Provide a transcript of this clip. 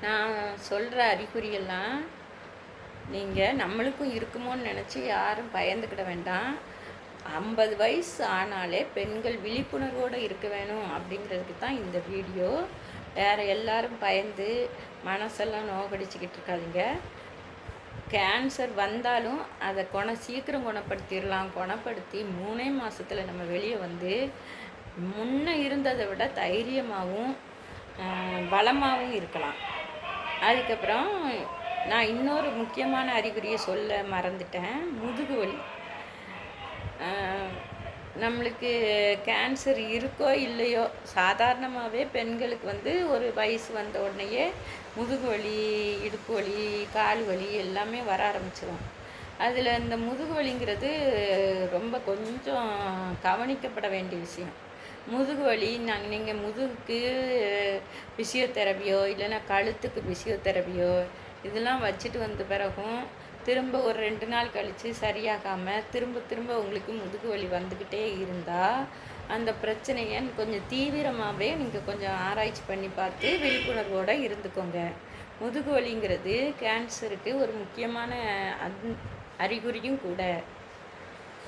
நான் சொல்கிற அறிகுறியெல்லாம் நீங்கள் நம்மளுக்கும் இருக்குமோன்னு நினச்சி யாரும் பயந்துக்கிட வேண்டாம். 50 வயசு ஆனாலே பெண்கள் விழிப்புணர்வோடு இருக்க வேணும் அப்படிங்கிறதுக்கு தான் இந்த வீடியோ. வேறு எல்லாரும் பயந்து மனசெல்லாம் நோகடிச்சிக்கிட்டு இருக்காதீங்க. கேன்சர் வந்தாலும் அதை சீக்கிரம் குணப்படுத்திடலாம். குணப்படுத்தி 3 மாதத்தில் நம்ம வெளியே வந்து முன்ன இருந்ததை விட தைரியமாகவும் பலமாகவும் இருக்கலாம். அதுக்கப்புறம் நான் இன்னொரு முக்கியமான அறிகுறியை சொல்ல மறந்துட்டேன். முதுகு வலி. நம்மளுக்கு கேன்சர் இருக்கோ இல்லையோ, சாதாரணமாகவே பெண்களுக்கு வந்து ஒரு வயசு வந்த உடனேயே முதுகு வலி, இடுப்பு வலி, கால் வலி எல்லாமே வர ஆரம்பிச்சிடும். அதில் இந்த முதுகு வலிங்கிறது ரொம்ப கொஞ்சம் கவனிக்கப்பட வேண்டிய விஷயம். முதுகு வலி நீங்கள் முதுகுக்கு ஃபிசியோதெரபியோ இல்லைன்னா கழுத்துக்கு ஃபிசியோதெரபியோ இதெல்லாம் வச்சுட்டு வந்த பிறகும் திரும்ப ஒரு 2 நாள் கழித்து சரியாகாமல் திரும்ப உங்களுக்கு முதுகு வலி வந்துக்கிட்டே இருந்தால் அந்த பிரச்சனையை கொஞ்சம் தீவிரமாகவே நீங்கள் கொஞ்சம் ஆராய்ச்சி பண்ணி பார்த்து விழிப்புணர்வோடு இருந்துக்கோங்க. முதுகு வலிங்கிறது கேன்சருக்கு ஒரு முக்கியமான அறிகுறியும் கூட.